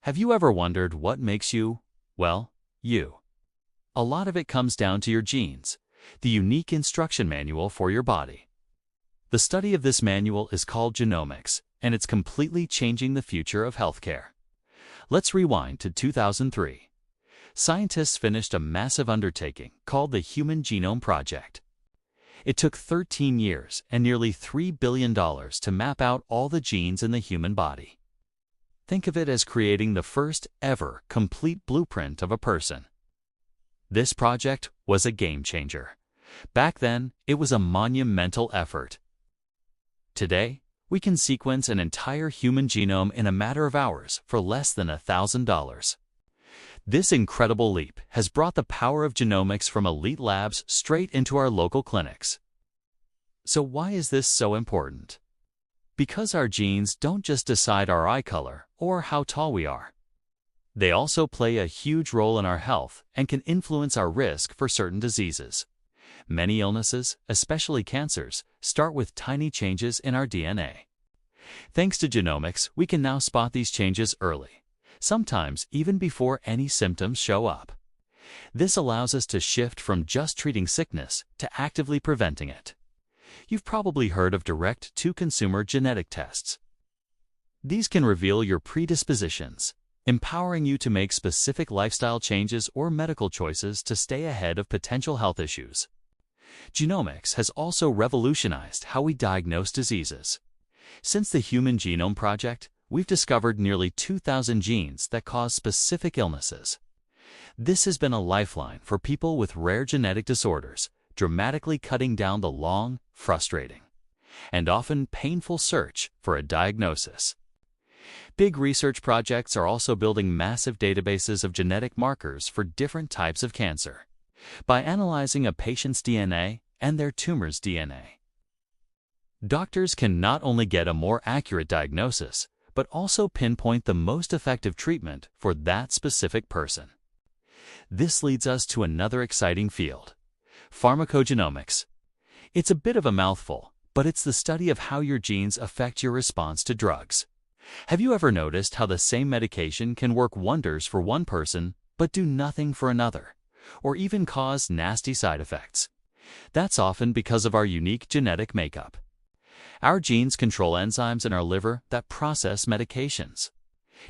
Have you ever wondered what makes you, well, you? A lot of it comes down to your genes, the unique instruction manual for your body. The study of this manual is called genomics, and it's completely changing the future of healthcare. Let's rewind to 2003. Scientists finished a massive undertaking called the Human Genome Project. It took 13 years and nearly $3 billion to map out all the genes in the human body. Think of it as creating the first ever complete blueprint of a person. This project was a game changer. Back then, it was a monumental effort. Today, we can sequence an entire human genome in a matter of hours for less than $1,000. This incredible leap has brought the power of genomics from elite labs straight into our local clinics. So why is this so important? Because our genes don't just decide our eye color or how tall we are. They also play a huge role in our health and can influence our risk for certain diseases. Many illnesses, especially cancers, start with tiny changes in our DNA. Thanks to genomics, we can now spot these changes early, sometimes even before any symptoms show up. This allows us to shift from just treating sickness to actively preventing it. You've probably heard of direct-to-consumer genetic tests. These can reveal your predispositions, empowering you to make specific lifestyle changes or medical choices to stay ahead of potential health issues. Genomics has also revolutionized how we diagnose diseases. Since the Human Genome Project, we've discovered nearly 2,000 genes that cause specific illnesses. This has been a lifeline for people with rare genetic disorders, dramatically cutting down the long, frustrating, and often painful search for a diagnosis. Big research projects are also building massive databases of genetic markers for different types of cancer by analyzing a patient's DNA and their tumor's DNA. Doctors can not only get a more accurate diagnosis, but also pinpoint the most effective treatment for that specific person. This leads us to another exciting field: pharmacogenomics. It's a bit of a mouthful, but it's the study of how your genes affect your response to drugs. Have you ever noticed how the same medication can work wonders for one person but do nothing for another, or even cause nasty side effects? That's often because of our unique genetic makeup. Our genes control enzymes in our liver that process medications.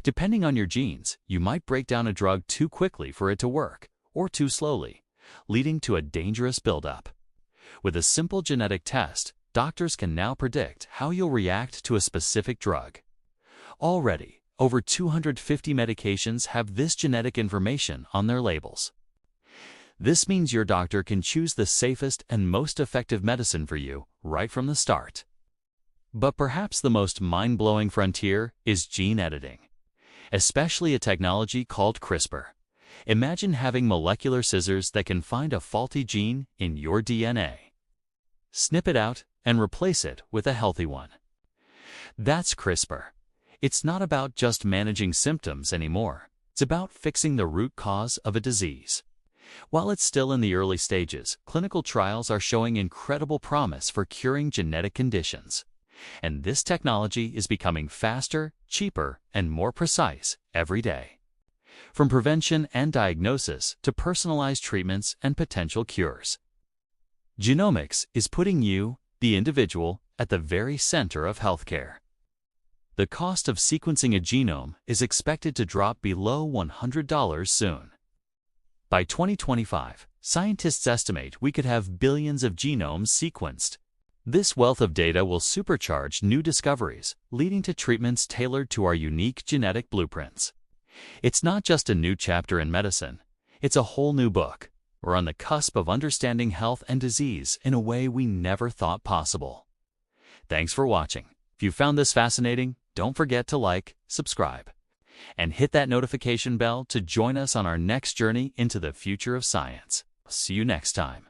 Depending on your genes, you might break down a drug too quickly for it to work, or too slowly, leading to a dangerous buildup. With a simple genetic test, doctors can now predict how you'll react to a specific drug. Already, over 250 medications have this genetic information on their labels. This means your doctor can choose the safest and most effective medicine for you right from the start. But perhaps the most mind-blowing frontier is gene editing, especially a technology called CRISPR. Imagine having molecular scissors that can find a faulty gene in your DNA, snip it out, and replace it with a healthy one. That's CRISPR. It's not about just managing symptoms anymore. It's about fixing the root cause of a disease. While it's still in the early stages, clinical trials are showing incredible promise for curing genetic conditions. And this technology is becoming faster, cheaper, and more precise every day. From prevention and diagnosis to personalized treatments and potential cures. Genomics is putting you, the individual, at the very center of healthcare. The cost of sequencing a genome is expected to drop below $100 soon. By 2025, scientists estimate we could have billions of genomes sequenced. This wealth of data will supercharge new discoveries, leading to treatments tailored to our unique genetic blueprints. It's not just a new chapter in medicine, it's a whole new book. We're on the cusp of understanding health and disease in a way we never thought possible. Thanks for watching. If you found this fascinating, don't forget to like, subscribe, and hit that notification bell to join us on our next journey into the future of science. See you next time.